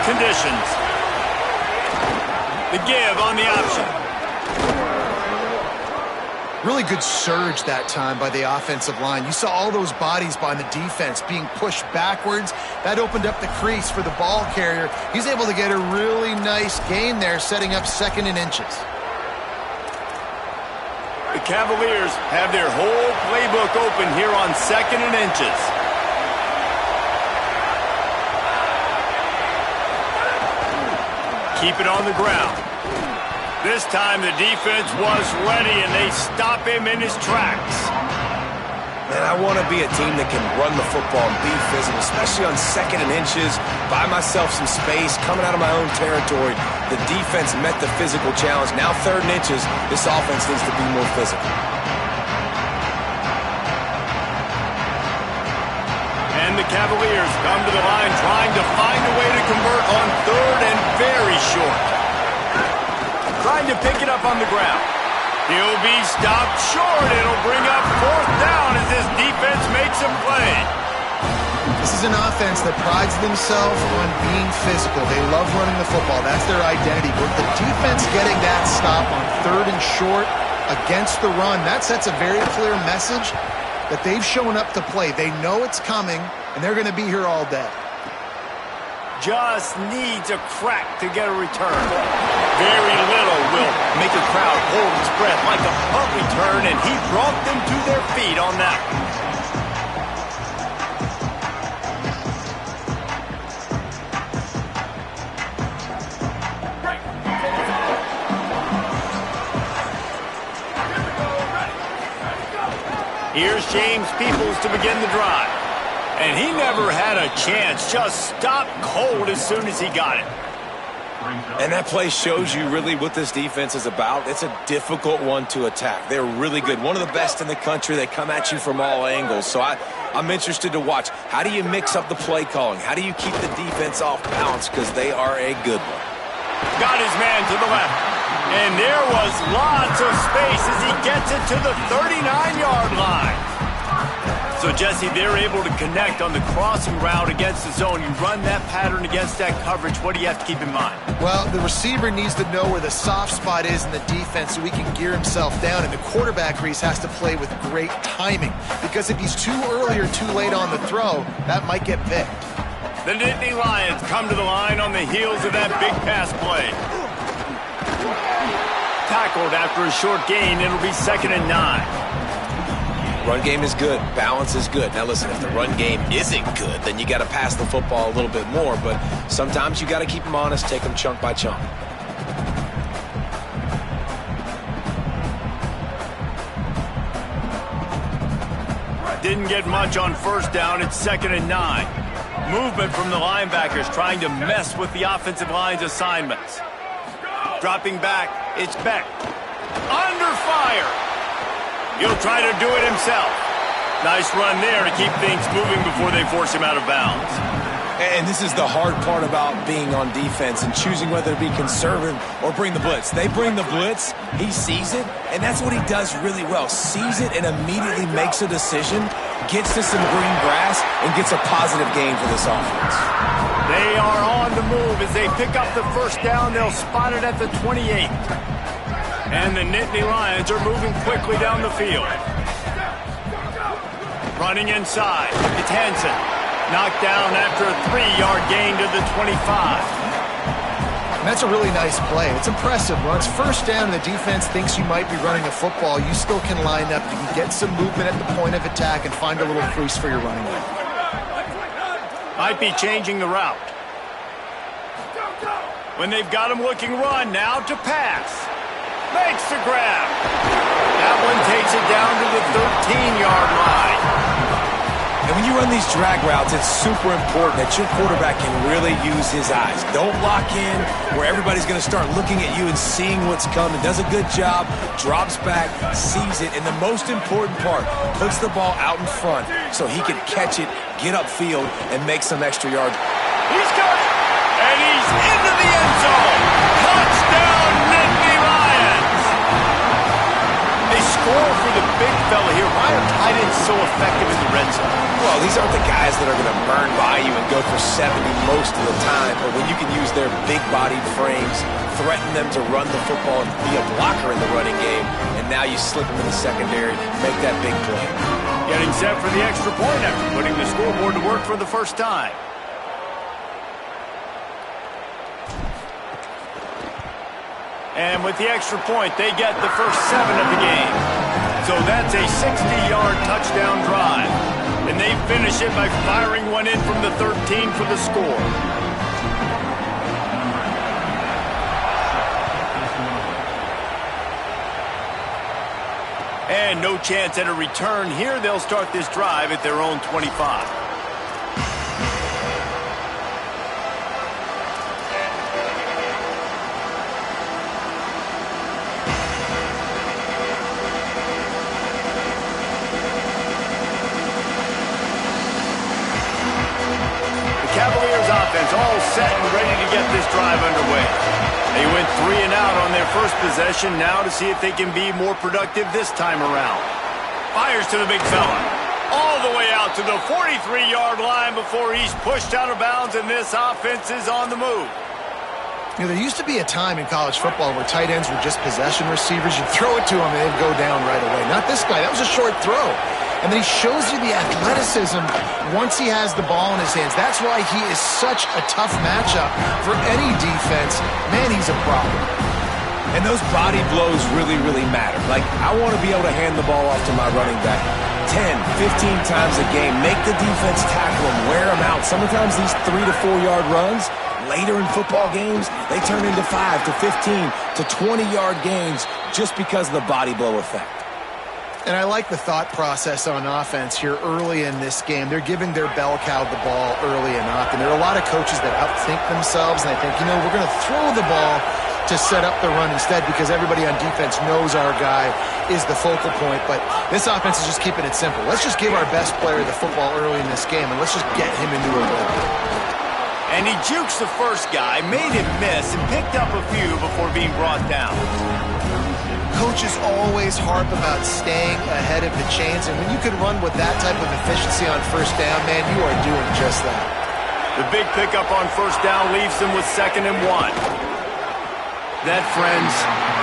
conditions. The give on the option. Really good surge that time by the offensive line. You saw all those bodies by the defense being pushed backwards. That opened up the crease for the ball carrier. He's able to get a really nice gain there, setting up 2nd and inches. The Cavaliers have their whole playbook open here on 2nd and inches. Keep it on the ground. This time the defense was ready, and they stop him in his tracks. Man, I want to be a team that can run the football and be physical, especially on 2nd and inches, buy myself some space, coming out of my own territory. The defense met the physical challenge. Now 3rd and inches, this offense needs to be more physical. And the Cavaliers come to the line trying to find a way to convert on 3rd and very short. Trying to pick it up on the ground. He'll be stopped short. It'll bring up 4th down as this defense makes a play. This is an offense that prides themselves on being physical. They love running the football. That's their identity. With the defense getting that stop on 3rd and short against the run, that sets a very clear message that they've shown up to play. They know it's coming, and they're going to be here all day. Just needs a crack to get a return. Very little will make a crowd hold its breath like a punt return, and he brought them to their feet on that one. Here's James Peoples to begin the drive. And he never had a chance. Just stopped cold as soon as he got it. And that play shows you really what this defense is about. It's a difficult one to attack. They're really good. One of the best in the country. They come at you from all angles. So I'm interested to watch. How do you mix up the play calling? How do you keep the defense off balance? Because they are a good one. Got his man to the left. And there was lots of space as he gets it to the 39-yard line. So, Jesse, they're able to connect on the crossing route against the zone. You run that pattern against that coverage. What do you have to keep in mind? Well, the receiver needs to know where the soft spot is in the defense so he can gear himself down. And the quarterback, Reese, has to play with great timing. Because if he's too early or too late on the throw, that might get picked. The Nittany Lions come to the line on the heels of that big pass play. Tackled after a short gain. It'll be 2nd and 9. Run game is good. Balance is good. Now listen, if the run game isn't good, then you got to pass the football a little bit more. But sometimes you got to keep them honest, take them chunk by chunk. Didn't get much on 1st down. It's 2nd and 9. Movement from the linebackers trying to mess with the offensive line's assignments. Dropping back, it's Beck. Under fire. He'll try to do it himself. Nice run there to keep things moving before they force him out of bounds. And this is the hard part about being on defense and choosing whether to be conservative or bring the blitz. They bring the blitz, he sees it, and that's what he does really well. Sees it and immediately makes a decision, gets to some green grass, and gets a positive gain for this offense. They are on the move. As they pick up the 1st down, they'll spot it at the 28. And the Nittany Lions are moving quickly down the field. Running inside. It's Hansen. Knocked down after a 3-yard gain to the 25. And that's a really nice play. It's impressive. When it's 1st down and the defense thinks you might be running a football, you still can line up. You can get some movement at the point of attack and find a little crease for your running back. Might be changing the route. When they've got him looking run, now to pass. Makes the grab. That one takes it down to the 13-yard line. And when you run these drag routes, it's super important that your quarterback can really use his eyes. Don't lock in where everybody's going to start looking at you and seeing what's coming. Does a good job, drops back, sees it, and the most important part, puts the ball out in front so he can catch it, get upfield, and make some extra yards. He's got it, and he's into the end zone. Touchdown, Nittany Lions. They score for the big fella here. Why are tight ends so effective in the red zone? Well, these aren't the guys that are going to burn by you and go for 70 most of the time, but when you can use their big-bodied frames, threaten them to run the football and be a blocker in the running game, and now you slip them in the secondary, make that big play. Getting set for the extra point after putting the scoreboard to work for the first time. And with the extra point, they get the first 7 of the game. So that's a 60-yard touchdown drive. And they finish it by firing one in from the 13 for the score. And no chance at a return here. They'll start this drive at their own 25. Cavaliers offense all set and ready to get this drive underway. They went 3 and out on their first possession, now to see if they can be more productive this time around. Fires to the big fella. All the way out to the 43-yard line before he's pushed out of bounds, and this offense is on the move. You know, there used to be a time in college football where tight ends were just possession receivers. You'd throw it to them and they'd go down right away. Not this guy. That was a short throw. And then he shows you the athleticism once he has the ball in his hands. That's why he is such a tough matchup for any defense. Man, he's a problem. And those body blows really, really matter. Like, I want to be able to hand the ball off to my running back 10, 15 times a game. Make the defense tackle him, wear him out. Sometimes these 3 to 4 yard runs, later in football games, they turn into 5 to 15 to 20-yard gains just because of the body blow effect. And I like the thought process on offense here early in this game. They're giving their bell cow the ball early and often. There are a lot of coaches that outthink themselves, and they think, you know, we're going to throw the ball to set up the run instead because everybody on defense knows our guy is the focal point. But this offense is just keeping it simple. Let's just give our best player the football early in this game, and let's just get him into a rhythm. And he jukes the first guy, made him miss, and picked up a few before being brought down. Coaches always harp about staying ahead of the chains, and when you can run with that type of efficiency on first down, man, you are doing just that. The big pickup on first down leaves them with 2nd and 1. That, friends,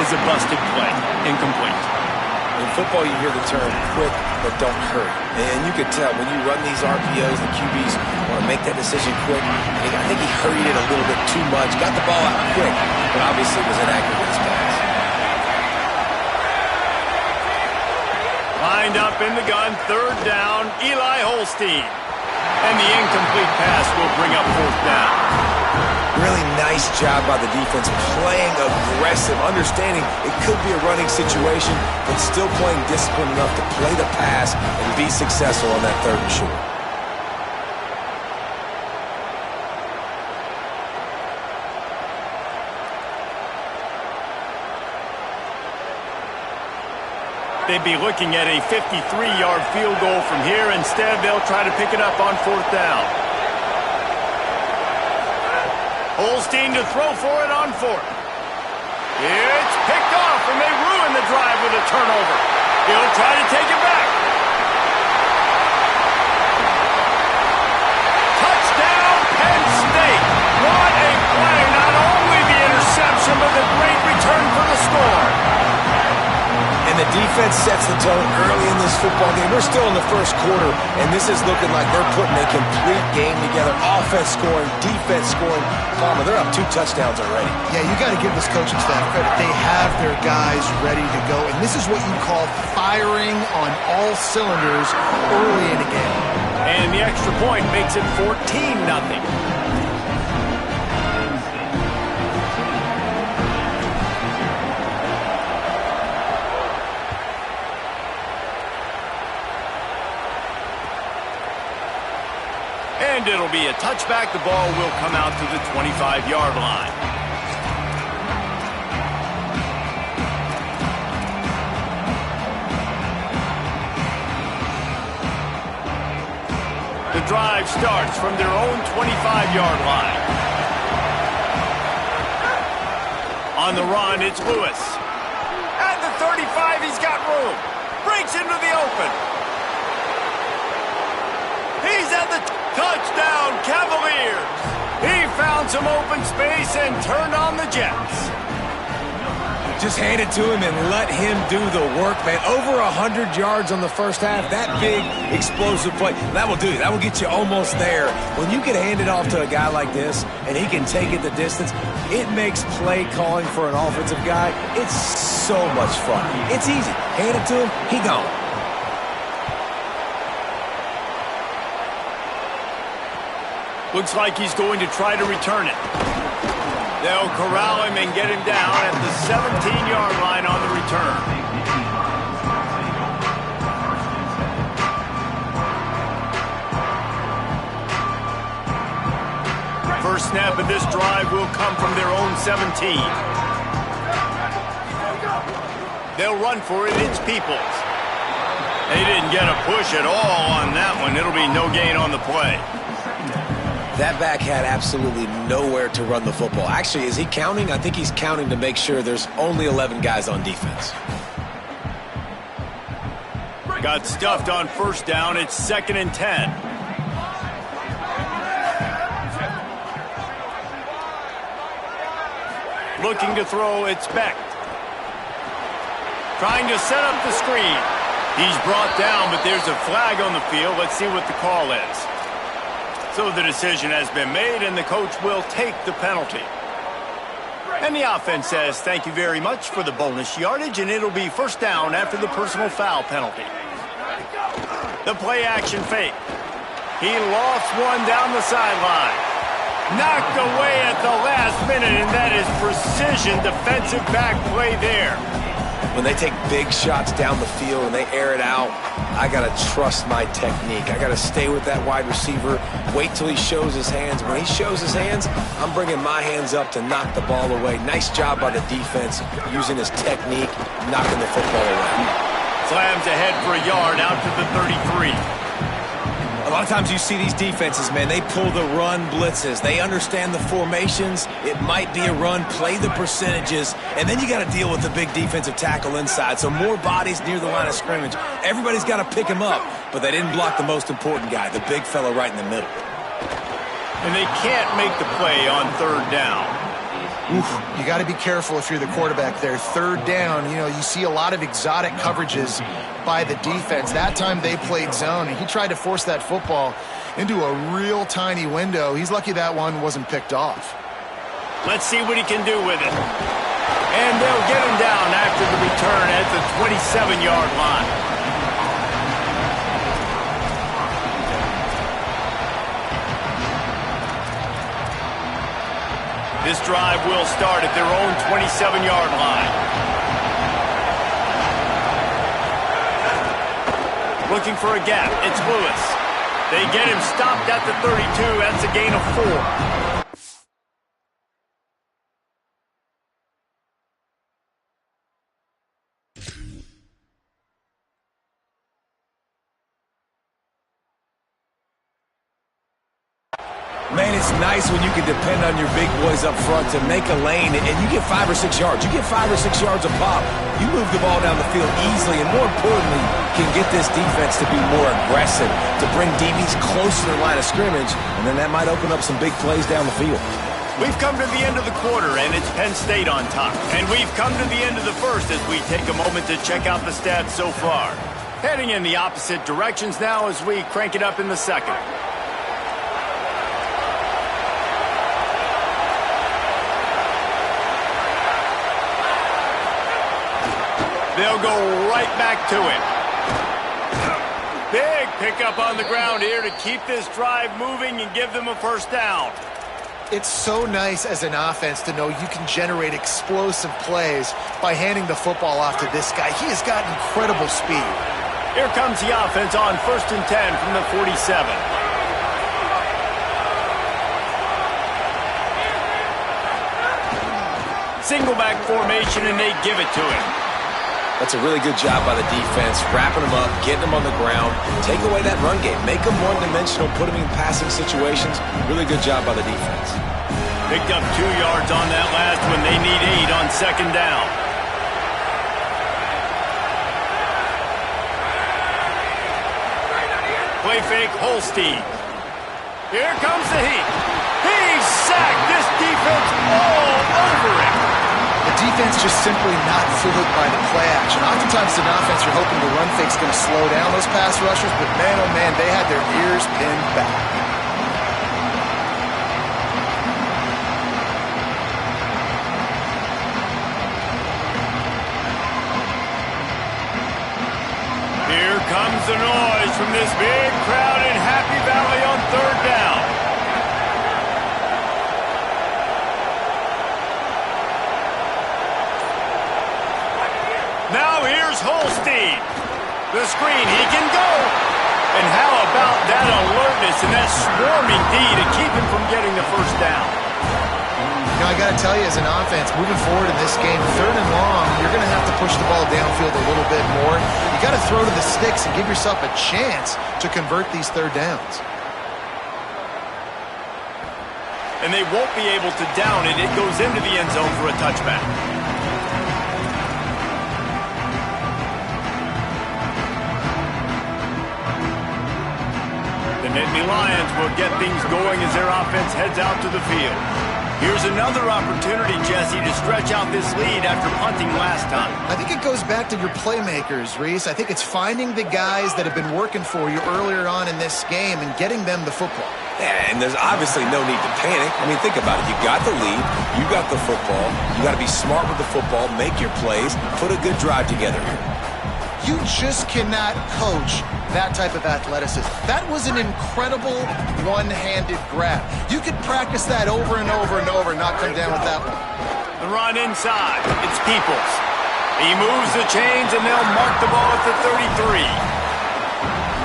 is a busted play. Incomplete. In football, you hear the term quick, but don't hurry. And you can tell when you run these RPOs, the QBs want to make that decision quick. And I think he hurried it a little bit too much, got the ball out quick, but obviously was inaccurate with his pass. Lined up in the gun, 3rd down, Eli Holstein. And the incomplete pass will bring up 4th down. Really nice job by the defense, playing aggressive, understanding it could be a running situation, but still playing disciplined enough to play the pass and be successful on that 3rd and short. They'd be looking at a 53-yard field goal from here. Instead, they'll try to pick it up on 4th down. Holstein to throw for it on 4th. It's picked off, and they ruin the drive with a turnover. He'll try to take it back. Touchdown, Penn State. What a play. Not only the interception, but the great return for the score. And the defense sets the tone early in this football game. We're still in the first quarter, and this is looking like they're putting a complete game together. Offense scoring, defense scoring. Palmer, they're up 2 touchdowns already. Yeah, you got to give this coaching staff credit. They have their guys ready to go, and this is what you call firing on all cylinders early in a game. And the extra point makes it 14-0. And it'll be a touchback. The ball will come out to the 25-yard line. The drive starts from their own 25-yard line. On the run, it's Lewis. At the 35, he's got room. Breaks into the open. He's at the touchdown, Cavaliers. He found some open space and turned on the Jets. Just hand it to him and let him do the work, man. Over 100 yards on the first half. That big, explosive play. That will do you. That will get you almost there. When you can hand it off to a guy like this and he can take it the distance, it makes play calling for an offensive guy, it's so much fun. It's easy. Hand it to him, he gone. Looks like he's going to try to return it. They'll corral him and get him down at the 17-yard line on the return. First snap of this drive will come from their own 17. They'll run for it. It's Peoples. They didn't get a push at all on that one. It'll be no gain on the play. That back had absolutely nowhere to run the football. Actually, is he counting? I think he's counting to make sure there's only 11 guys on defense. Got stuffed on first down. It's 2nd and 10. Looking to throw, it's Beck. Trying to set up the screen. He's brought down, but there's a flag on the field. Let's see what the call is. So the decision has been made, and the coach will take the penalty. And the offense says thank you very much for the bonus yardage, and it'll be first down after the personal foul penalty. The play action fake. He lost one down the sideline. Knocked away at the last minute, and that is precision defensive back play there. When they take big shots down the field and they air it out, I got to trust my technique. I got to stay with that wide receiver, wait till he shows his hands. When he shows his hands, I'm bringing my hands up to knock the ball away. Nice job by the defense using his technique, knocking the football away. Slams ahead for a yard out to the 33. A lot of times you see these defenses, man, they pull the run blitzes. They understand the formations. It might be a run, play the percentages, and then you got to deal with the big defensive tackle inside. So more bodies near the line of scrimmage. Everybody's got to pick him up, but they didn't block the most important guy, the big fella right in the middle. And they can't make the play on third down. Oof, you got to be careful if you're the quarterback there. Third down, you see a lot of exotic coverages by the defense. That time they played zone, and he tried to force that football into a real tiny window. He's lucky that one wasn't picked off. Let's see what he can do with it. And they'll get him down after the return at the 27-yard line. This drive will start at their own 27-yard line. Looking for a gap. It's Lewis. They get him stopped at the 32. That's a gain of 4. Man, it's nice when you can depend on your big boys up front to make a lane, and you get 5 or 6 yards. You get 5 or 6 yards a pop. You move the ball down the field easily, and more importantly, can get this defense to be more aggressive, to bring DBs close to the line of scrimmage, and then that might open up some big plays down the field. We've come to the end of the quarter, and it's Penn State on top. And we've come to the end of the first as we take a moment to check out the stats so far. Heading in the opposite directions now as we crank it up in the second. They'll go right back to it. Big pickup on the ground here to keep this drive moving and give them a first down. It's so nice as an offense to know you can generate explosive plays by handing the football off to this guy. He has got incredible speed. Here comes the offense on 1st and 10 from the 47. Single back formation, and they give it to him. That's a really good job by the defense, wrapping them up, getting them on the ground, take away that run game, make them one-dimensional, put them in passing situations. Really good job by the defense. Picked up 2 yards on that last one. They need 8 on 2nd down. Play fake, Holstein. Here comes the heat. He's sacked. This defense all over him. The defense just simply not fooled by the play action. Oftentimes, an offense, you're hoping the run fake's going to slow down those pass rushers, but man, oh man, they had their ears pinned back. Here comes the noise from this big crowd in Happy Valley on third down. Now here's Holstein. The screen, he can go. And how about that alertness and that swarming D to keep him from getting the first down? You know, I got to tell you, as an offense, moving forward in this game, third and long, you're going to have to push the ball downfield a little bit more. You got to throw to the sticks and give yourself a chance to convert these third downs. And they won't be able to down it. It goes into the end zone for a touchback. The Nittany Lions will get things going as their offense heads out to the field. Here's another opportunity, Jesse, to stretch out this lead after punting last time. I think it goes back to your playmakers, Reese. I think it's finding the guys that have been working for you earlier on in this game and getting them the football. Yeah, and there's obviously no need to panic. I mean, think about it. You got the lead. You got the football. You got to be smart with the football, make your plays, put a good drive together here. You just cannot coach that type of athleticism. That was an incredible one-handed grab. You could practice that over and over and over and not come down with that one. The run inside. It's Peoples. He moves the chains, and they'll mark the ball at the 33.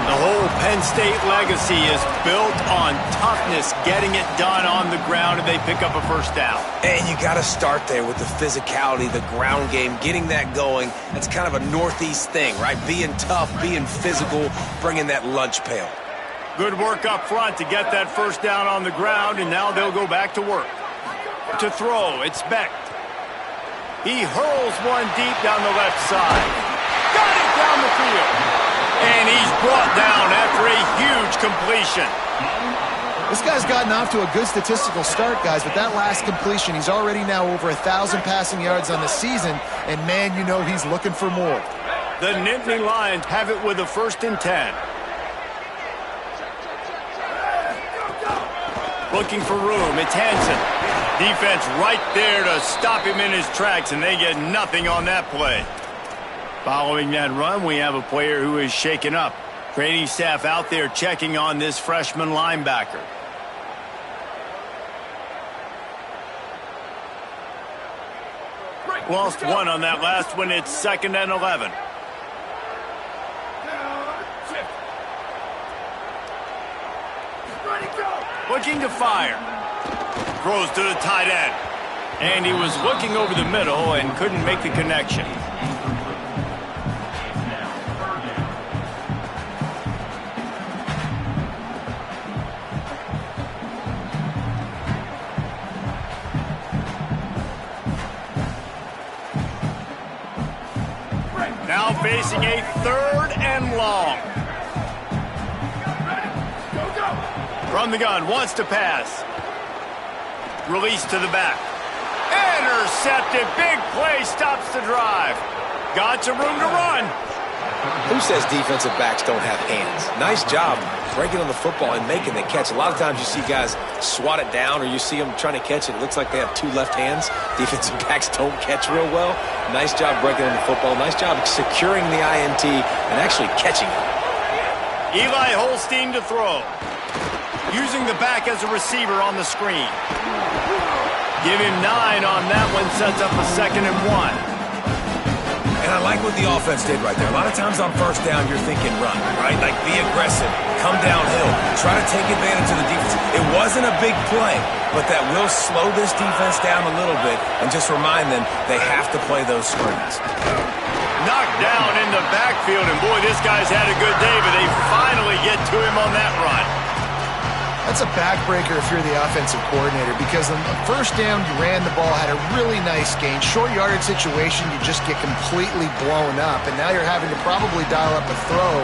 The whole Penn State legacy is built on toughness, getting it done on the ground, and they pick up a first down. And you got to start there with the physicality, the ground game, getting that going. That's kind of a Northeast thing, right? Being tough, being physical, bringing that lunch pail. Good work up front to get that first down on the ground, and now they'll go back to work. To throw, it's Becht. He hurls one deep down the left side. Got it down the field. And he's brought down after a huge completion. This guy's gotten off to a good statistical start, guys, but that last completion, he's already now over 1,000 passing yards on the season, and man, you know he's looking for more. The Nittany Lions have it with a 1st and 10. Looking for room, it's Hansen. Defense right there to stop him in his tracks, and they get nothing on that play. Following that run, we have a player who is shaken up. Training staff out there checking on this freshman linebacker. Lost one on that last one. It's 2nd and 11. Looking to fire. Throws to the tight end. And he was looking over the middle and couldn't make the connection. Now facing a 3rd and long. From the gun, wants to pass. Release to the back. Intercepted. Big play, stops the drive. Got some room to run. Who says defensive backs don't have hands? Nice job breaking on the football and making the catch. A lot of times you see guys swat it down or you see them trying to catch it. It looks like they have 2 left hands. Defensive backs don't catch real well. Nice job breaking on the football. Nice job securing the INT and actually catching it. Eli Holstein to throw. Using the back as a receiver on the screen. Give him 9 on that one. Sets up a 2nd and 1. And I like what the offense did right there. A lot of times on first down, you're thinking run, right? Like be aggressive, come downhill, try to take advantage of the defense. It wasn't a big play, but that will slow this defense down a little bit and just remind them they have to play those screens. Knocked down in the backfield, and boy, this guy's had a good day, but they finally get to him on that run. That's a backbreaker if you're the offensive coordinator, because on the first down, you ran the ball, had a really nice gain. Short yardage situation, you just get completely blown up, and now you're having to probably dial up a throw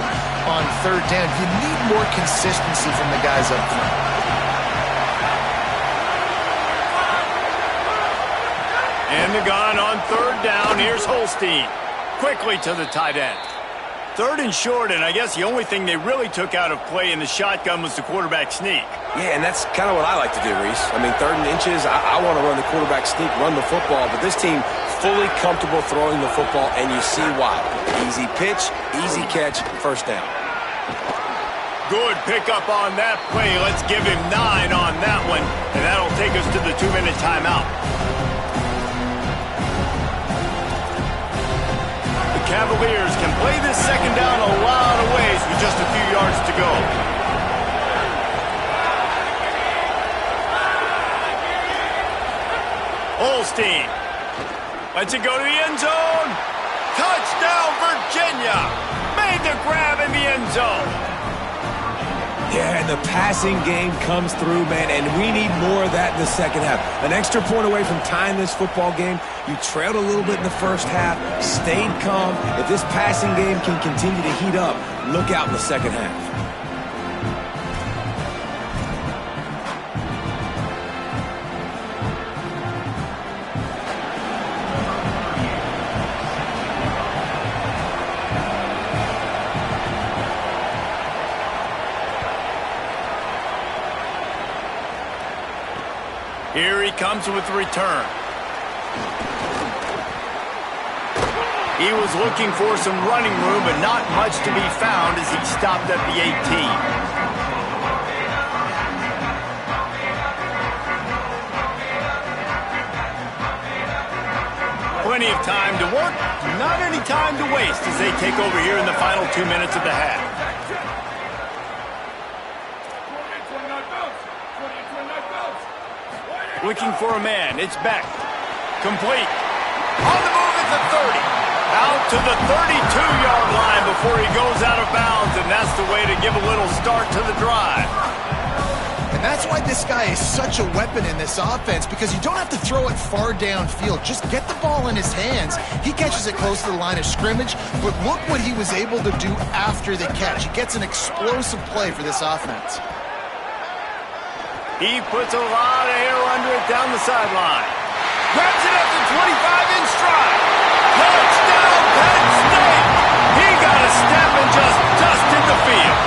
on third down. You need more consistency from the guys up front. And the gun on third down. Here's Holstein. Quickly to the tight end. Third and short, and I guess the only thing they really took out of play in the shotgun was the quarterback sneak. Yeah, and that's kind of what I like to do, Reese. I mean, third and inches, I want to run the quarterback sneak, run the football, but this team fully comfortable throwing the football, and you see why. Easy pitch, easy catch, first down. Good pickup on that play. Let's give him 9 on that one, and that'll take us to the 2-minute timeout. Cavaliers can play this second down a lot of ways with just a few yards to go. Holstein lets it go to the end zone. Touchdown, Virginia. Made the grab in the end zone. Yeah, and the passing game comes through, man, and we need more of that in the second half. An extra point away from tying this football game. You trailed a little bit in the first half, stayed calm. If this passing game can continue to heat up, look out in the second half. Here he comes with the return. He was looking for some running room, but not much to be found as he stopped at the 18. Plenty of time to work, not any time to waste as they take over here in the final 2 minutes of the half. Looking for a man. It's Beck. Complete. On the move at the 30. Out to the 32-yard line before he goes out of bounds, and that's the way to give a little start to the drive. And that's why this guy is such a weapon in this offense, because you don't have to throw it far downfield. Just get the ball in his hands. He catches it close to the line of scrimmage, but look what he was able to do after the catch. He gets an explosive play for this offense. He puts a lot of air under it down the sideline. Grabs it at the 25 in stride. Touchdown, Penn State! He got a step and just dusted the field.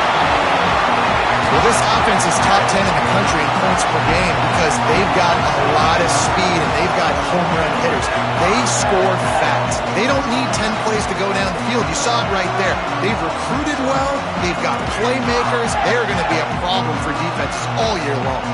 Well, this offense is top 10 in the country in points per game because they've got a lot of speed and they've got home run hitters. They score fast. They don't need 10 plays to go down the field. You saw it right there. They've recruited well. They've got playmakers. They're going to be a problem for defenses all year long.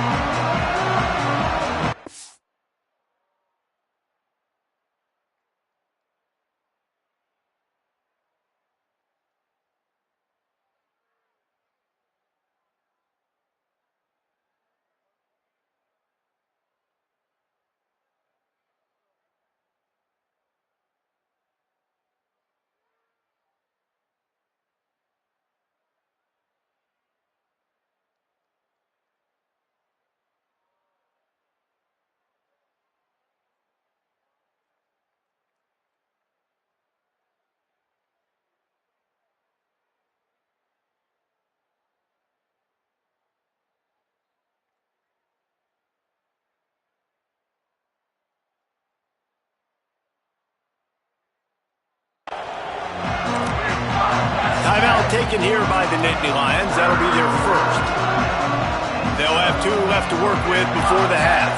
Timeout taken here by the Nittany Lions. That'll be their first. They'll have 2 left to work with before the half.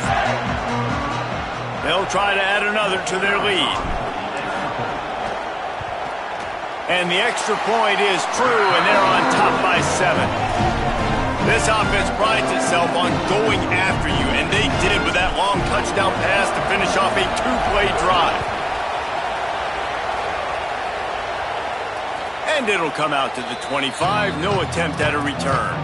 They'll try to add another to their lead. And the extra point is true, and they're on top by 7. This offense prides itself on going after you, and they did with that long touchdown pass to finish off a 2-play drive. And it'll come out to the 25. No attempt at a return.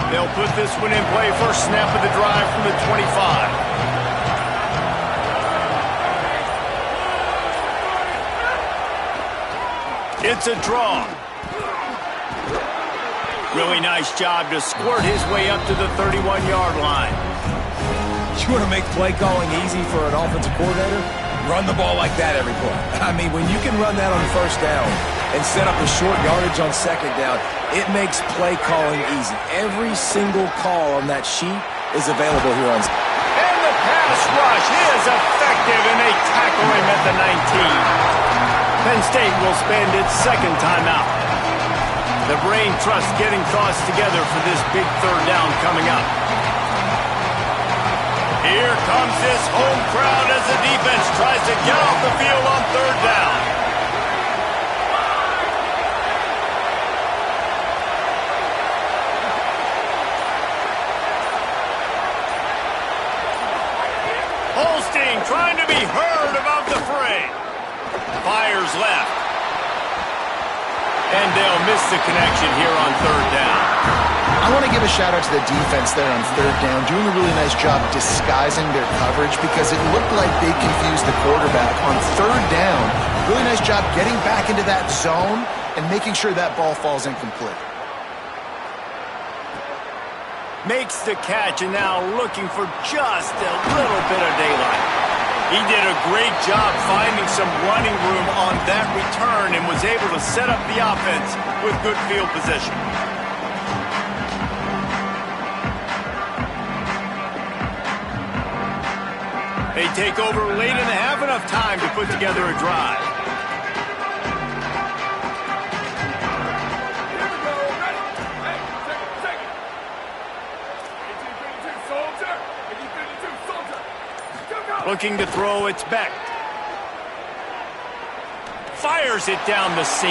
They'll put this one in play. First snap of the drive from the 25. It's a draw. Really nice job to squirt his way up to the 31-yard line. You want to make play calling easy for an offensive coordinator? Run the ball like that every play. I mean, when you can run that on first down and set up the short yardage on second down, it makes play calling easy. Every single call on that sheet is available here on. And the pass rush is effective, and they tackle him at the 19. Penn State will spend its second timeout. The brain trust getting thoughts together for this big third down coming up. Here comes this home crowd as the defense tries to get off the field on third down. Holstein trying to be heard above the fray. Fires left. And they'll miss the connection here on third down. I want to give a shout out to the defense there on third down, doing a really nice job disguising their coverage because it looked like they confused the quarterback on third down. Really nice job getting back into that zone and making sure that ball falls incomplete. Makes the catch and now looking for just a little bit of daylight. He did a great job finding some running room on that return and was able to set up the offense with good field position. They take over late and have enough time to put together a drive. Looking to throw, it's Beck. Fires it down the seam.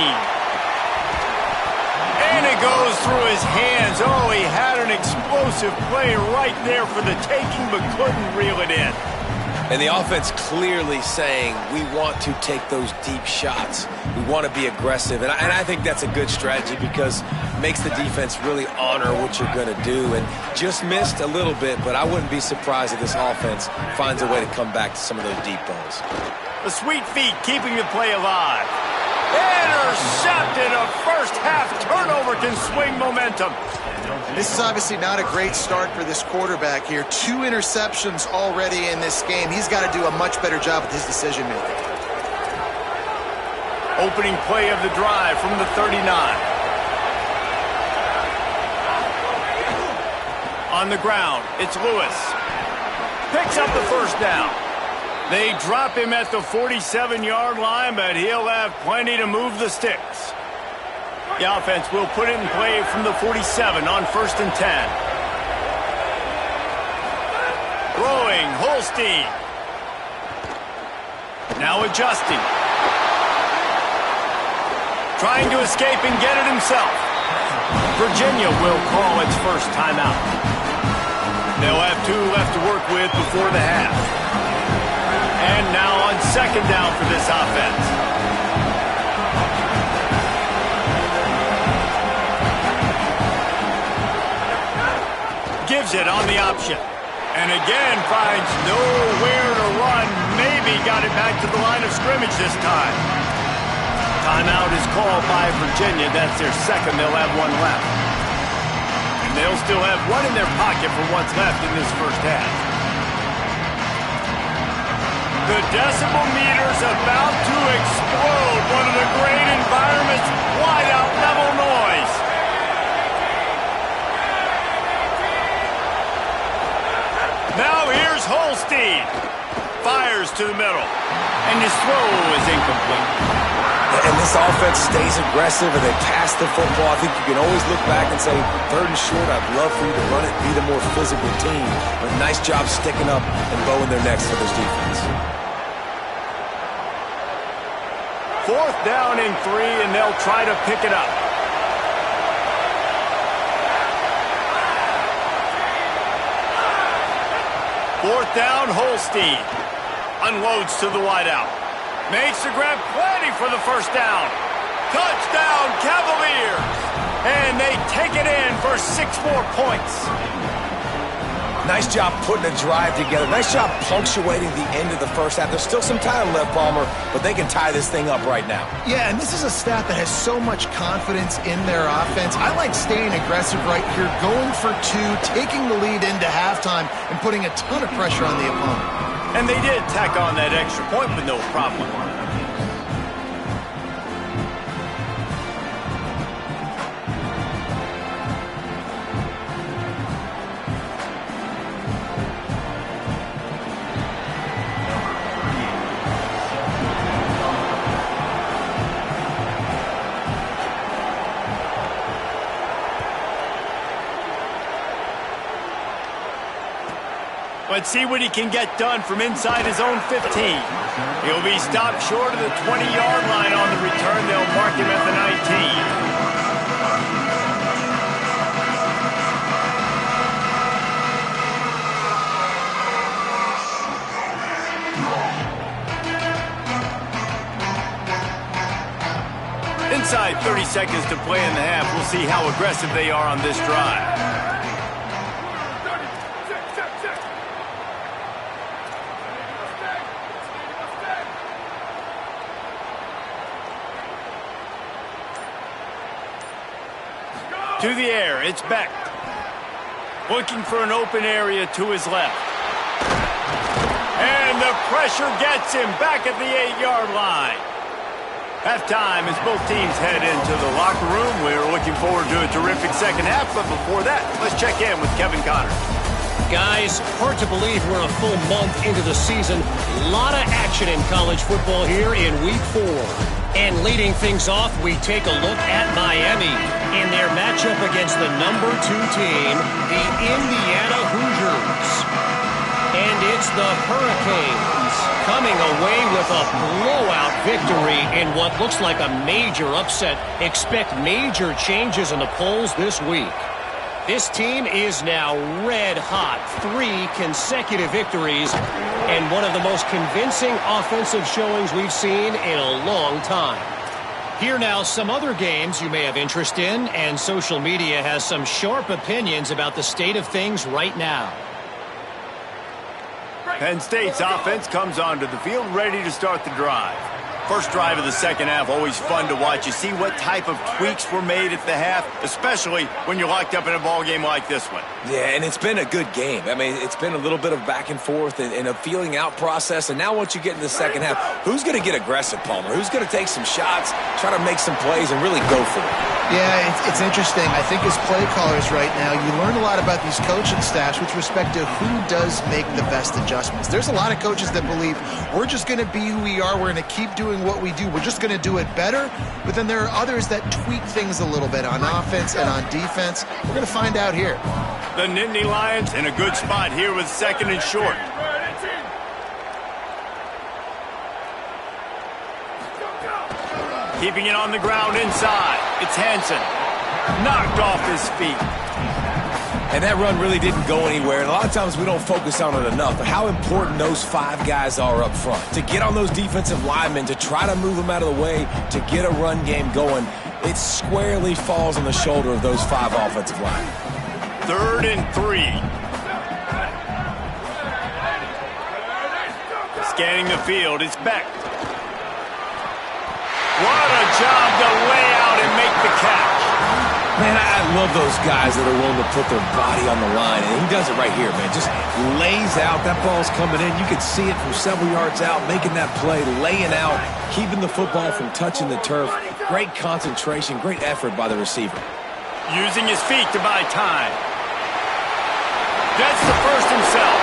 And it goes through his hands. Oh, he had an explosive play right there for the taking, but couldn't reel it in. And the offense clearly saying, we want to take those deep shots. We want to be aggressive. And I think that's a good strategy because it makes the defense really honor what you're going to do. And just missed a little bit, but I wouldn't be surprised if this offense finds a way to come back to some of those deep balls. The sweet feet keeping the play alive. Intercepted. A first half turnover can swing momentum. This is obviously not a great start for this quarterback here. 2 interceptions already in this game. He's got to do a much better job with his decision-making. Opening play of the drive from the 39. On the ground, it's Lewis. Picks up the first down. They drop him at the 47-yard line, but he'll have plenty to move the sticks. The offense will put it in play from the 47 on 1st and 10. Throwing, Holstein. Now adjusting. Trying to escape and get it himself. Virginia will call its first timeout. They'll have 2 left to work with before the half. And now on second down for this offense. Gives it on the option. And again finds nowhere to run. Maybe got it back to the line of scrimmage this time. Timeout is called by Virginia. That's their second. They'll have 1 left. And they'll still have 1 in their pocket for what's left in this first half. The decibel meter's about to explode. One of the great environments. Wide out level noise. Now here's Holstein. Fires to the middle. And his throw is incomplete. And this offense stays aggressive and they pass the football. I think you can always look back and say, 3rd and short, I'd love for you to run it, be the more physical team. But nice job sticking up and bowing their necks for this defense. 4th down and 3, and they'll try to pick it up. Fourth down, Holstein. Unloads to the wideout. Makes the grab, plenty for the first down. Touchdown, Cavaliers. And they take it in for 6 more points. Nice job putting a drive together. Nice job punctuating the end of the first half. There's still some time left, Palmer, but they can tie this thing up right now. Yeah, and this is a staff that has so much confidence in their offense. I like staying aggressive right here, going for two, taking the lead into halftime, and putting a ton of pressure on the opponent. And they did tack on that extra point with no problem. Let's see what he can get done from inside his own 15. He'll be stopped short of the 20-yard line on the return. They'll mark him at the 19. Inside 30 seconds to play in the half. We'll see how aggressive they are on this drive. To the air, it's Beck. Looking for an open area to his left. And the pressure gets him back at the 8-yard line. Halftime as both teams head into the locker room. We're looking forward to a terrific second half, but before that, let's check in with Kevin Connors. Guys, hard to believe we're a full month into the season. A lot of action in college football here in Week 4. And leading things off, we take a look at Miami in their matchup against the number 2 team, the Indiana Hoosiers. And it's the Hurricanes coming away with a blowout victory in what looks like a major upset. Expect major changes in the polls this week. This team is now red hot. 3 consecutive victories and one of the most convincing offensive showings we've seen in a long time. Here now, some other games you may have interest in, and social media has some sharp opinions about the state of things right now. Penn State's offense comes onto the field ready to start the drive. First drive of the second half, always fun to watch. You see what type of tweaks were made at the half, especially when you're locked up in a ball game like this one. Yeah, and it's been a good game. I mean, it's been a little bit of back and forth and a feeling out process. And now once you get in the second half, who's going to get aggressive, Palmer? Who's going to take some shots, try to make some plays, and really go for it? Yeah, it's interesting. I think as play callers right now, you learn a lot about these coaching staffs with respect to who does make the best adjustments. There's a lot of coaches that believe we're just going to be who we are. We're going to keep doing what we do. We're just going to do it better. But then there are others that tweak things a little bit on offense and on defense. We're going to find out here. The Nittany Lions in a good spot here with second and short. Keeping it on the ground inside. It's Hansen. Knocked off his feet. And that run really didn't go anywhere. And a lot of times we don't focus on it enough. But how important those 5 guys are up front. To get on those defensive linemen, to try to move them out of the way, to get a run game going, it squarely falls on the shoulder of those 5 offensive linemen. 3rd and 3. Scanning the field, it's Beck. What a job to lay out and make the catch. Man, I love those guys that are willing to put their body on the line. And he does it right here, man. Just lays out. That ball's coming in. You can see it from several yards out, making that play, laying out, keeping the football from touching the turf. Great concentration, great effort by the receiver. Using his feet to buy time. Gets the first himself.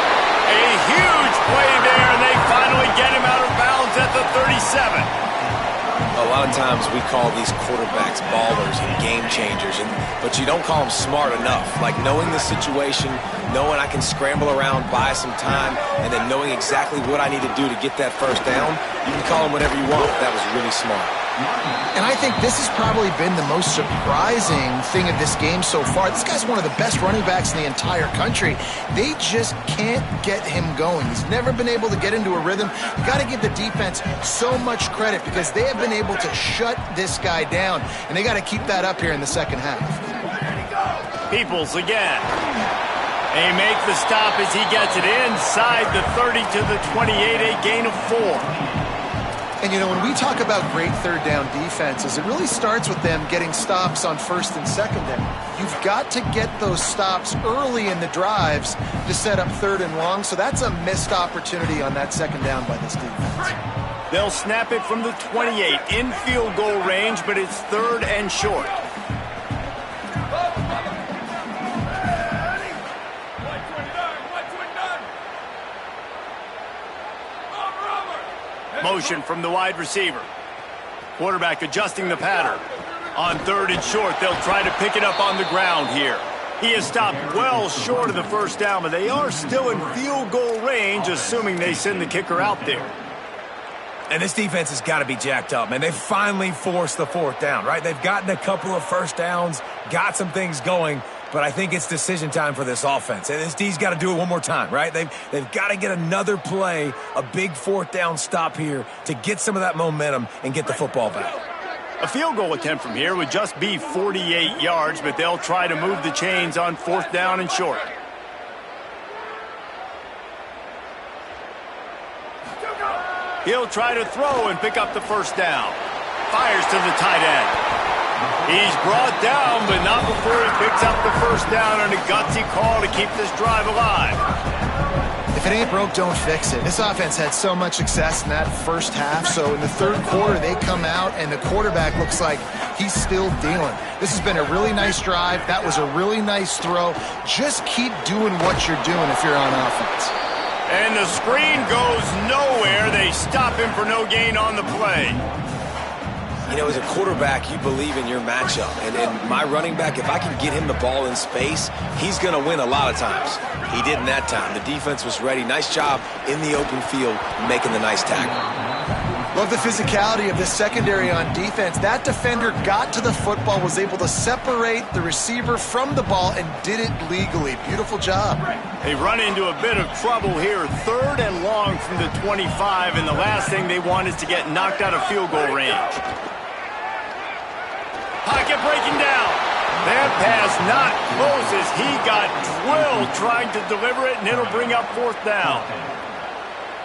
A huge play there, and they finally get him out of bounds at the 37. A lot of times we call these quarterbacks ballers and game changers, but you don't call them smart enough. Like knowing the situation, knowing I can scramble around, buy some time, and then knowing exactly what I need to do to get that first down. You can call them whatever you want, but that was really smart. And I think this has probably been the most surprising thing of this game so far. This guy's one of the best running backs in the entire country. They just can't get him going. He's never been able to get into a rhythm. You got to give the defense so much credit because they have been able to shut this guy down, and they got to keep that up here in the second half. Peoples again. They make the stop as he gets it inside the 30 to the 28, a gain of 4. And, you know, when we talk about great third down defenses, it really starts with them getting stops on first and second down. You've got to get those stops early in the drives to set up third and long, so that's a missed opportunity on that second down by this defense. They'll snap it from the 28 in field goal range, but it's third and short. Motion from the wide receiver. Quarterback adjusting the pattern. On third and short, they'll try to pick it up on the ground here. He is stopped well short of the first down, but they are still in field goal range, assuming they send the kicker out there. And this defense has got to be jacked up, man. They finally forced the fourth down, right? They've gotten a couple of first downs, got some things going, but I think it's decision time for this offense. And this D's got to do it one more time, right? They've got to get another play, a big fourth down stop here to get some of that momentum and get the football back. A field goal attempt from here would just be 48 yards, but they'll try to move the chains on fourth down and short. He'll try to throw and pick up the first down. Fires to the tight end. He's brought down, but not before he picks up the first down on a gutsy call to keep this drive alive. If it ain't broke, don't fix it. This offense had so much success in that first half, so in the third quarter, they come out, and the quarterback looks like he's still dealing. This has been a really nice drive. That was a really nice throw. Just keep doing what you're doing if you're on offense. And the screen goes nowhere. They stop him for no gain on the play. You know, as a quarterback, you believe in your matchup. And my running back, if I can get him the ball in space, he's going to win a lot of times. He didn't that time. The defense was ready. Nice job in the open field making the nice tackle. Love the physicality of this secondary on defense. That defender got to the football, was able to separate the receiver from the ball, and did it legally. Beautiful job. They run into a bit of trouble here. Third and long from the 25, and the last thing they want is to get knocked out of field goal range. Pocket breaking down. That pass not close as he got drilled trying to deliver it, and it'll bring up fourth down.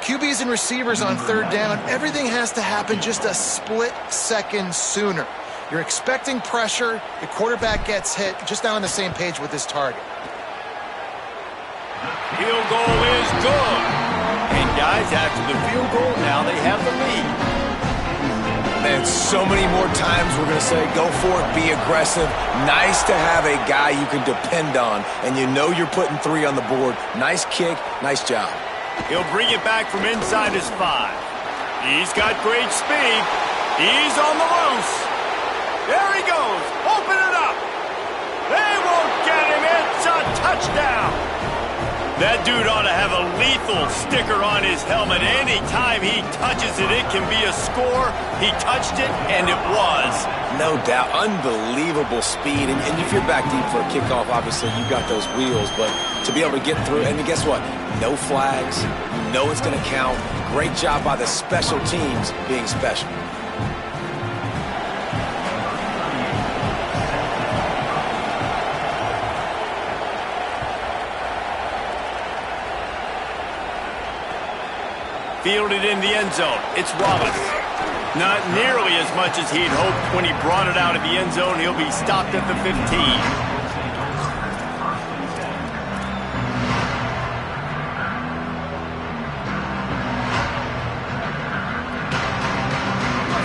QBs and receivers on third down, everything has to happen just a split second sooner. You're expecting pressure, the quarterback gets hit, just not on the same page with his target. Field goal is good. And guys, after the field goal, now they have the lead. Man, so many more times we're going to say, go for it, be aggressive. Nice to have a guy you can depend on, and you know you're putting 3 on the board. Nice kick, nice job. He'll bring it back from inside his 5. He's got great speed. He's on the loose. There he goes. Open it up. They won't get him. It's a touchdown. That dude ought to have a lethal sticker on his helmet. Anytime he touches it, it can be a score. He touched it, and it was. No doubt. Unbelievable speed. And if you're back deep for a kickoff, obviously you got those wheels. But to be able to get through, and guess what? No flags. You know it's going to count. Great job by the special teams being special. Fielded in the end zone. It's Wallace. Not nearly as much as he'd hoped when he brought it out of the end zone. He'll be stopped at the 15.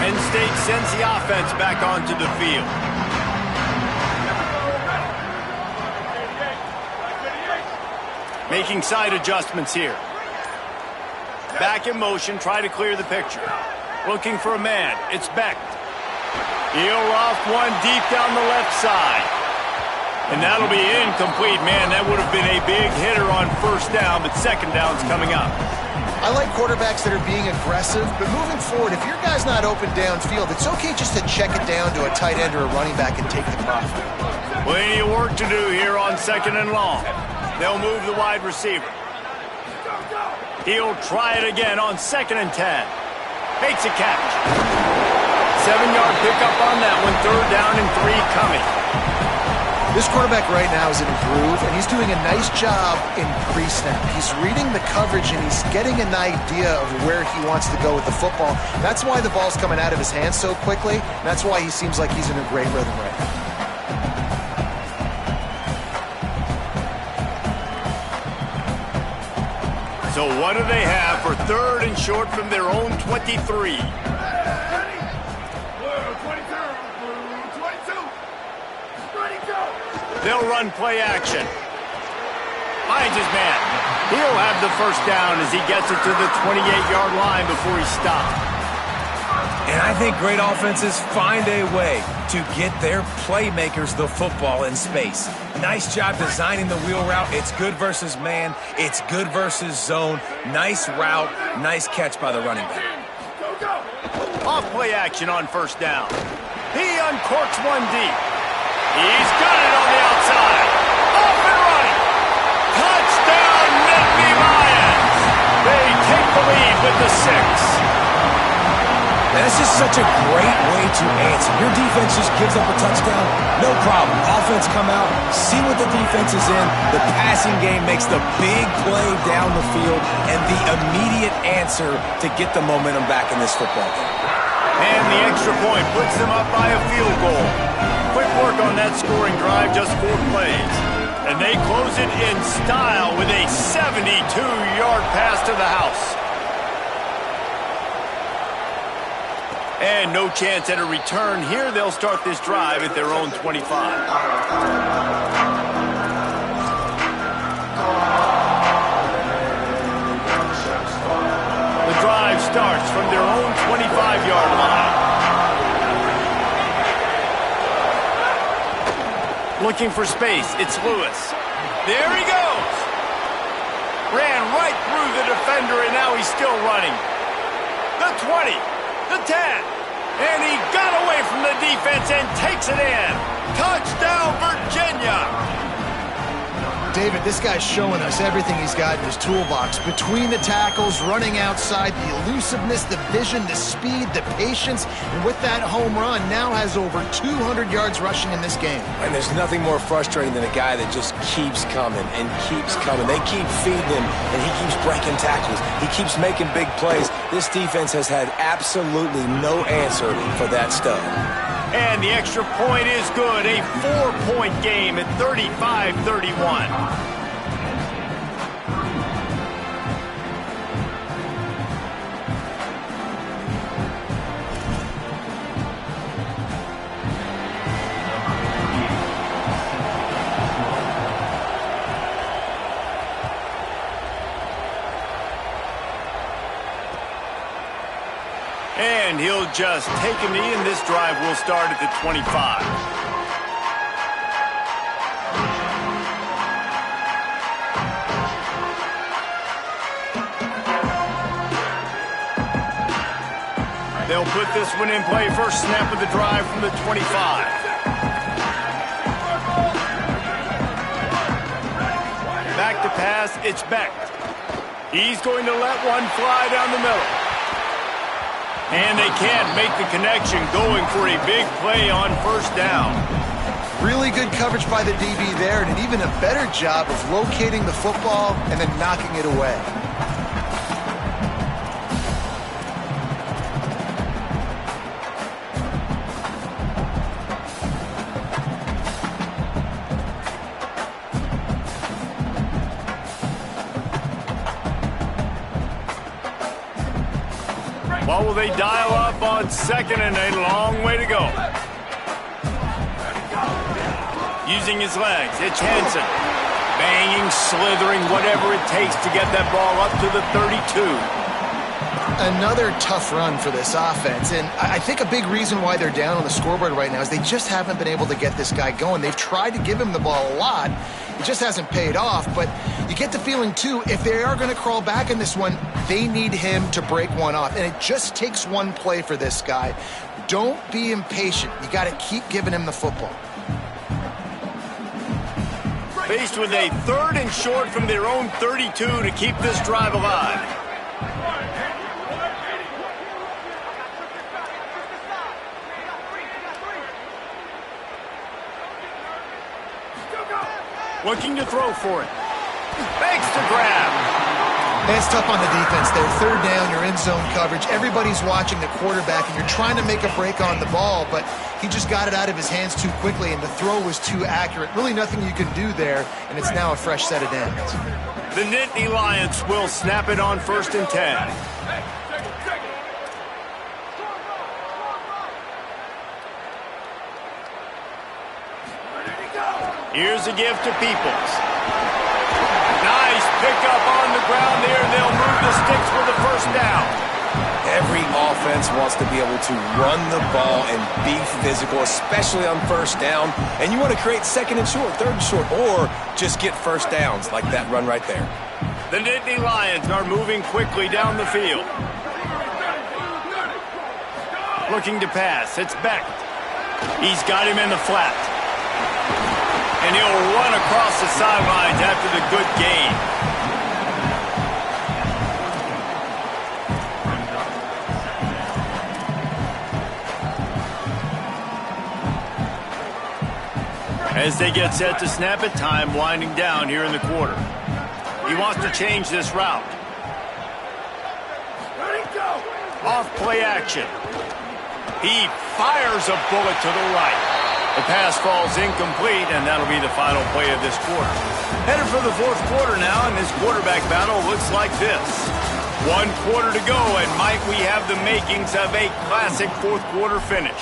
Penn State sends the offense back onto the field. Making side adjustments here. Back in motion, try to clear the picture. Looking for a man. It's Becht. He'll off one deep down the left side. And that'll be incomplete. Man, that would have been a big hitter on first down, but second down's coming up. I like quarterbacks that are being aggressive, but moving forward, if your guy's not open downfield, it's okay just to check it down to a tight end or a running back and take the profit. Plenty of work to do here on second and long. They'll move the wide receiver. He'll try it again on second and 10. Makes a catch. 7-yard pickup on that one. Third down and 3 coming. This quarterback right now is in a groove, and he's doing a nice job in pre-snap. He's reading the coverage, and he's getting an idea of where he wants to go with the football. That's why the ball's coming out of his hands so quickly. That's why he seems like he's in a great rhythm right now. So what do they have for 3rd and short from their own 23? They'll run play action. Finds his man. He'll have the first down as he gets it to the 28-yard line before he stops. And I think great offenses find a way to get their playmakers the football in space. Nice job designing the wheel route. It's good versus man. It's good versus zone. Nice route. Nice catch by the running back. Off play action on first down. He uncorks one deep. He's got it on the outside. Off and running. Touchdown, Nittany Lions. They take the lead with the 6. That's just such a great way to answer. Your defense just gives up a touchdown, no problem. Offense come out, see what the defense is in. The passing game makes the big play down the field and the immediate answer to get the momentum back in this football game. And the extra point puts them up by a field goal. Quick work on that scoring drive, just 4 plays. And they close it in style with a 72-yard pass to the house. And no chance at a return here. They'll start this drive at their own 25. The drive starts from their own 25-yard line. Looking for space. It's Lewis. There he goes. Ran right through the defender, and now he's still running. The 20. The 10, and he got away from the defense and takes it in. Touchdown, Virginia. David, this guy's showing us everything he's got in his toolbox. Between the tackles, running outside, the elusiveness, the vision, the speed, the patience, and with that home run, now has over 200 yards rushing in this game. And there's nothing more frustrating than a guy that just keeps coming and keeps coming. They keep feeding him, and he keeps breaking tackles. He keeps making big plays. This defense has had absolutely no answer for that stud. And the extra point is good. A 4-point game at 35-31. And he'll just take a knee, and this drive will start at the 25. They'll put this one in play. First snap of the drive from the 25. Back to pass, it's Beck. He's going to let one fly down the middle. And they can't make the connection, going for a big play on first down. Really good coverage by the DB there, and an even a better job of locating the football and then knocking it away. What will they dial up on second, and a long way to go? Using his legs, it's Henson. Banging, slithering, whatever it takes to get that ball up to the 32. Another tough run for this offense, and I think a big reason why they're down on the scoreboard right now is they just haven't been able to get this guy going. They've tried to give him the ball a lot. It just hasn't paid off, but you get the feeling, too, if they are going to crawl back in this one, they need him to break one off, and it just takes one play for this guy. Don't be impatient. You got to keep giving him the football. Faced with a 3rd and short from their own 32 to keep this drive alive. Looking to throw for it. Makes the grab. It's tough on the defense there. Third down, you're in zone coverage. Everybody's watching the quarterback, and you're trying to make a break on the ball, but he just got it out of his hands too quickly, and the throw was too accurate. Really nothing you can do there, and it's now a fresh set of downs. The Nittany Lions will snap it on 1st and 10. Here's a give to Peoples. Nice pickup on the ground there. They'll move the sticks for the 1st down. Every offense wants to be able to run the ball and be physical, especially on 1st down. And you want to create 2nd and short, 3rd and short, or just get 1st downs like that run right there. The Nittany Lions are moving quickly down the field. Looking to pass. It's Becht. He's got him in the flat. And he'll run across the sidelines after the good gain. As they get set to snap it, time winding down here in the quarter. He wants to change this route. Off play action. He fires a bullet to the right. The pass falls incomplete, and that'll be the final play of this quarter. Headed for the 4th quarter now, and this quarterback battle looks like this. 1 quarter to go, and might we have the makings of a classic 4th quarter finish.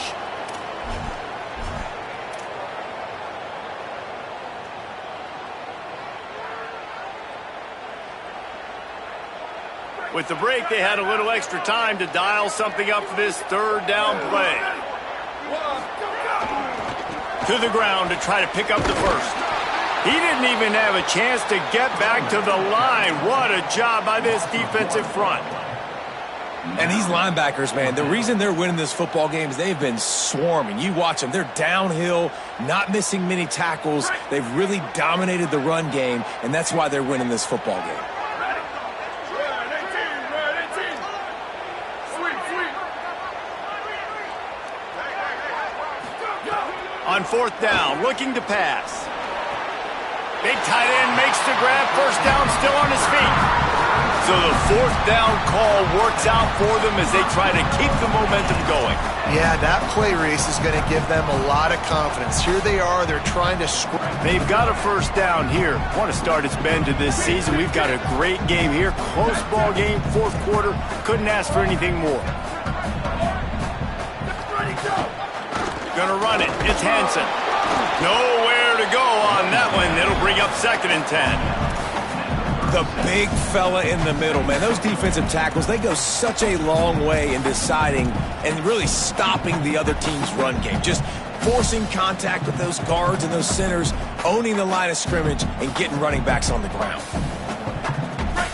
With the break, they had a little extra time to dial something up for this 3rd down play. To the ground to try to pick up the 1st. He didn't even have a chance to get back to the line. What a job by this defensive front. And these linebackers, man, the reason they're winning this football game is they've been swarming. You watch them. They're downhill, not missing many tackles. They've really dominated the run game, and that's why they're winning this football game. On 4th down, looking to pass. Big tight end makes the grab. 1st down, still on his feet. So the 4th down call works out for them as they try to keep the momentum going. Yeah, that play, Reese, is going to give them a lot of confidence. Here they are. They're trying to score. They've got a 1st down here. Want to start its bend to this season. We've got a great game here. Close ball game, 4th quarter. Couldn't ask for anything more. Gonna run it. It's Hansen. Nowhere to go on that one. It'll bring up 2nd and 10. The big fella in the middle, man. Those defensive tackles, they go such a long way in deciding and really stopping the other team's run game. Just forcing contact with those guards and those centers, owning the line of scrimmage, and getting running backs on the ground.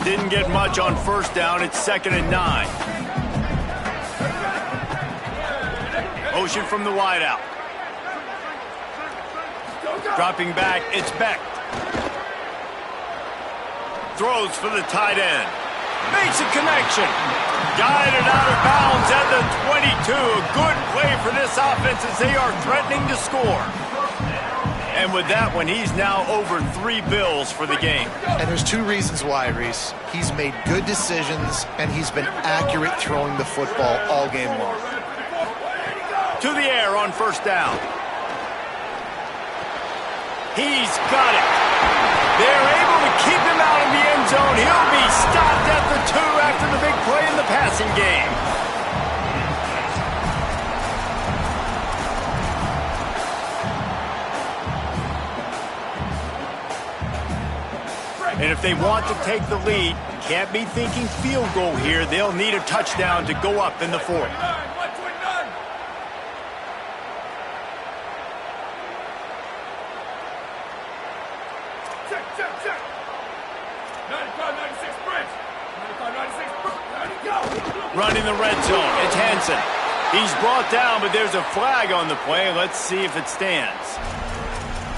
Didn't get much on 1st down. It's 2nd and 9. Motion from the wideout. Dropping back, it's Becht. Throws for the tight end. Makes a connection. Guided out of bounds at the 22. A good play for this offense as they are threatening to score. And with that one, he's now over 3 bills for the game. And there's 2 reasons why, Reese. He's made good decisions, and he's been accurate throwing the football all game long. To the air on 1st down. He's got it. They're able to keep him out of the end zone. He'll be stopped at the 2 after the big play in the passing game. And if they want to take the lead, can't be thinking field goal here. They'll need a touchdown to go up in the 4th. Running the red zone. It's Hansen. He's brought down, but there's a flag on the play. Let's see if it stands.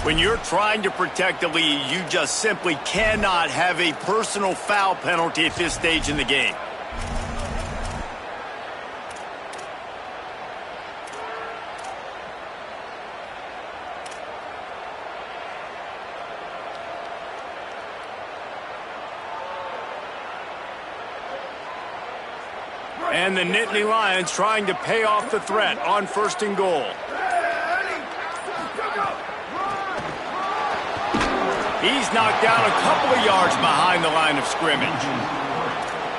When you're trying to protect the lead, you just simply cannot have a personal foul penalty at this stage in the game. And the Nittany Lions trying to pay off the threat on 1st and goal. He's knocked down a couple of yards behind the line of scrimmage.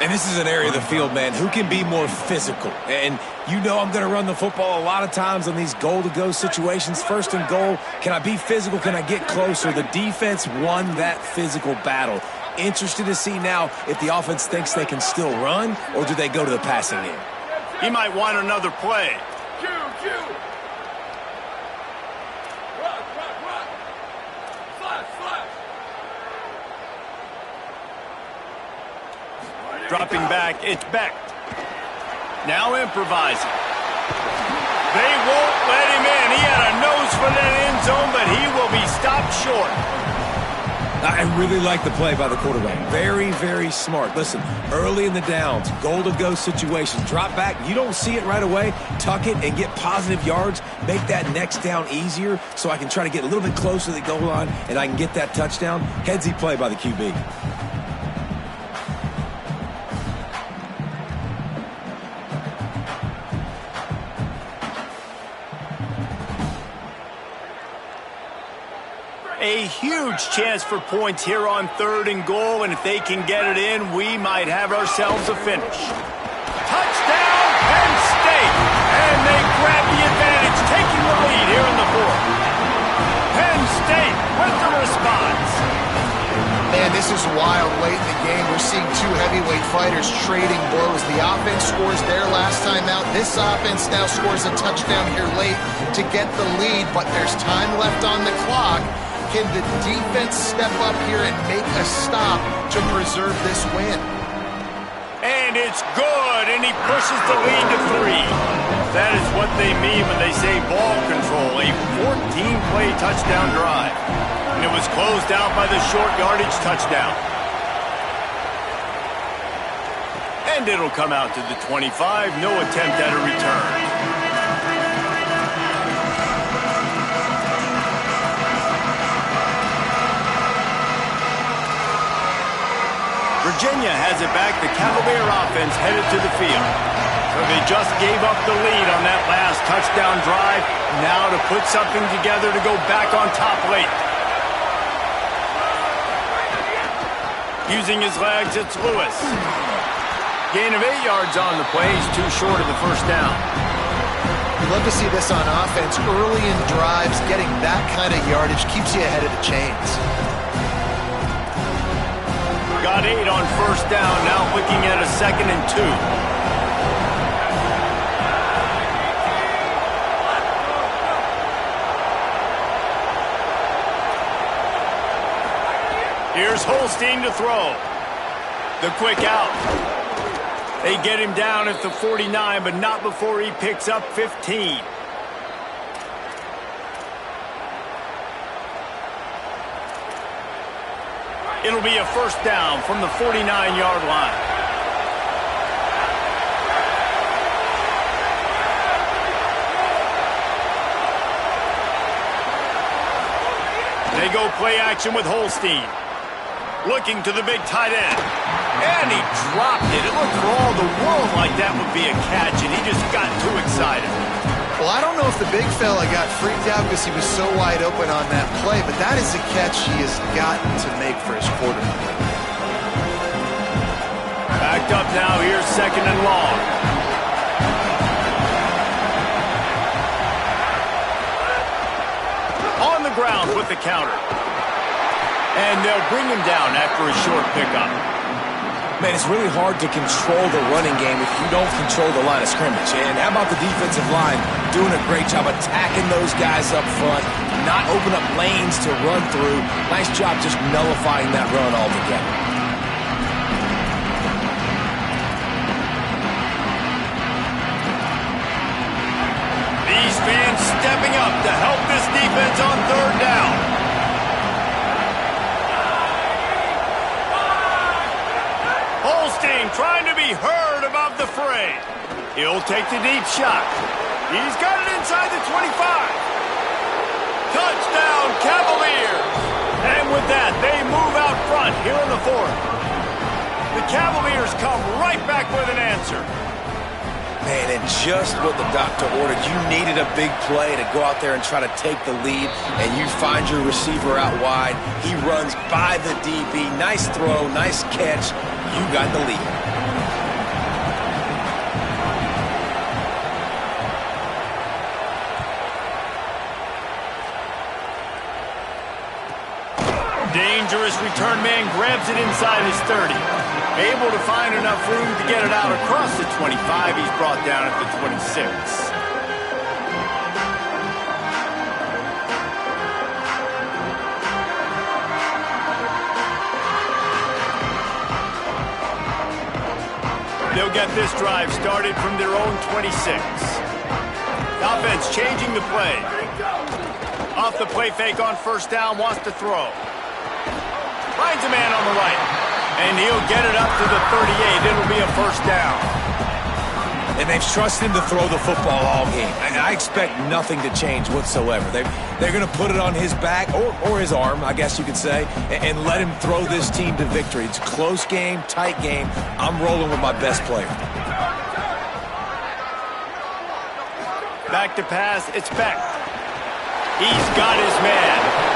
And this is an area of the field, man, who can be more physical. And you know I'm going to run the football a lot of times on these goal-to-go situations. 1st and goal, can I be physical? Can I get closer? The defense won that physical battle. Interested to see now if the offense thinks they can still run, or do they go to the passing game? He might want another play. Dropping back, it's Beck. Now improvising. They won't let him in. He had a nose for that end zone, but he will be stopped short. I really like the play by the quarterback. Very, very smart. Listen, early in the downs, goal-to-go situation, drop back. You don't see it right away. Tuck it and get positive yards. Make that next down easier so I can try to get a little bit closer to the goal line and I can get that touchdown. Headsy play by the QB. A huge chance for points here on 3rd and goal, and if they can get it in, we might have ourselves a finish. Touchdown, Penn State! And they grab the advantage, taking the lead here in the 4th. Penn State with the response. Man, this is wild late in the game. We're seeing two heavyweight fighters trading blows. The offense scores their last time out. This offense now scores a touchdown here late to get the lead, but there's time left on the clock. Can the defense step up here and make a stop to preserve this win? And it's good, and he pushes the lead to 3. That is what they mean when they say ball control, a 14-play touchdown drive. And it was closed out by the short yardage touchdown. And it'll come out to the 25, no attempt at a return. Virginia has it back. The Cavalier offense headed to the field. So they just gave up the lead on that last touchdown drive. Now to put something together to go back on top late. Using his legs, it's Lewis. Gain of 8 yards on the play. He's too short of the 1st down. You love to see this on offense. Early in drives, getting that kind of yardage keeps you ahead of the chains. Got 8 on 1st down, now looking at a 2nd and 2. Here's Holstein to throw. The quick out. They get him down at the 49, but not before he picks up 15. It'll be a 1st down from the 49-yard line. They go play action with Holstein. Looking to the big tight end. And he dropped it. It looked for all the world like that would be a catch, and he just got too excited. Well, I don't know if the big fella got freaked out because he was so wide open on that play, but that is a catch he has got to make for his quarterback. Backed up now. Here's 2nd and long. On the ground with the counter. And they'll bring him down after a short pickup. Man, it's really hard to control the running game if you don't control the line of scrimmage. And how about the defensive line doing a great job attacking those guys up front, not open up lanes to run through. Nice job just nullifying that run altogether. These fans stepping up to help this defense on 3rd down. Holstein trying to be heard above the fray. He'll take the deep shot. He's got it inside the 25. Touchdown, Cavaliers. And with that, they move out front here in the 4th. The Cavaliers come right back with an answer. Man, and just what the doctor ordered. You needed a big play to go out there and try to take the lead, and you find your receiver out wide. He runs by the DB. Nice throw, nice catch. You got the lead. Dangerous return man grabs it inside his 30. Able to find enough room to get it out across the 25. He's brought down at the 26. They'll get this drive started from their own 26. Offense changing the play. Off the play fake on first down, wants to throw. Finds a man on the right. And he'll get it up to the 38. It'll be a first down. And they've trusted him to throw the football all game. And I expect nothing to change whatsoever. They're going to put it on his back, or his arm, I guess you could say, and let him throw this team to victory. It's a close game, tight game. I'm rolling with my best player. Back to pass, it's Beck. He's got his man.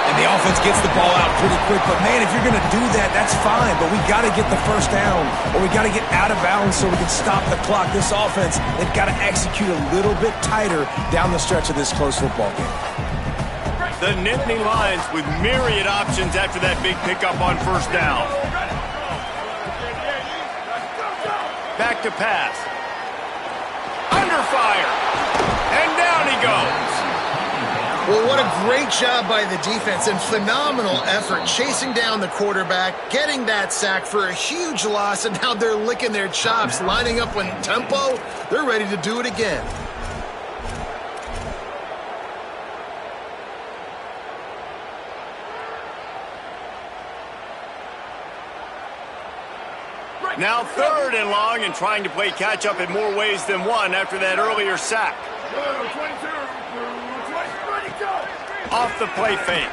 And the offense gets the ball out pretty quick. But, man, if you're going to do that, that's fine. But we got to get the first down, or we got to get out of bounds so we can stop the clock. This offense, they've got to execute a little bit tighter down the stretch of this close football game. The Nittany Lions with myriad options after that big pickup on first down. Back to pass. Under fire. And down he goes. Well, what a great job by the defense and phenomenal effort chasing down the quarterback, getting that sack for a huge loss, and now they're licking their chops, lining up in tempo. They're ready to do it again. Now 3rd and long, and trying to play catch-up in more ways than one after that earlier sack. Off the play fake.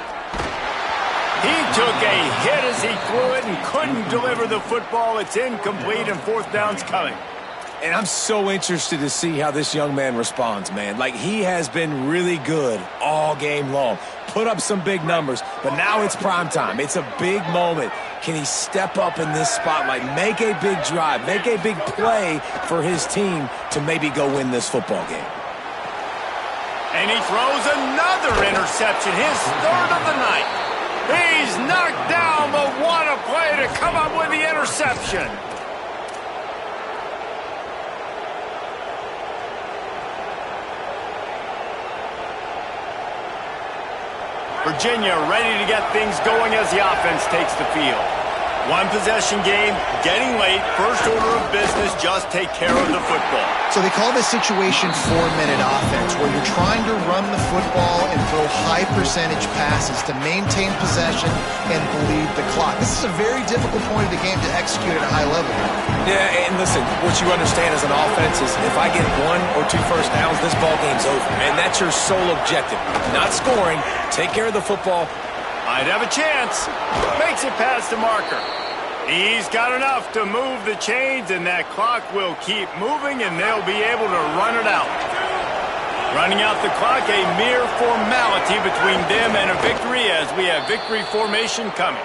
He took a hit as he threw it and couldn't deliver the football. It's incomplete, and 4th down's coming. And I'm so interested to see how this young man responds, man. Like, he has been really good all game long. Put up some big numbers, but now it's prime time. It's a big moment. Can he step up in this spotlight, make a big drive, make a big play for his team to maybe go win this football game? And he throws another interception, his 3rd of the night. He's knocked down, but what a play to come up with the interception. Virginia ready to get things going as the offense takes the field. One possession game, getting late, first order of business, just take care of the football. So they call this situation 4-minute offense, where you're trying to run the football and throw high percentage passes to maintain possession and bleed the clock. This is a very difficult point of the game to execute at a high level. Yeah, and listen, what you understand as an offense is if I get 1 or 2 first downs, this ball game's over. And that's your sole objective. Not scoring, take care of the football. Might have a chance. Makes it past the marker. He's got enough to move the chains, and that clock will keep moving, and they'll be able to run it out. Running out the clock, a mere formality between them and a victory, as we have victory formation coming.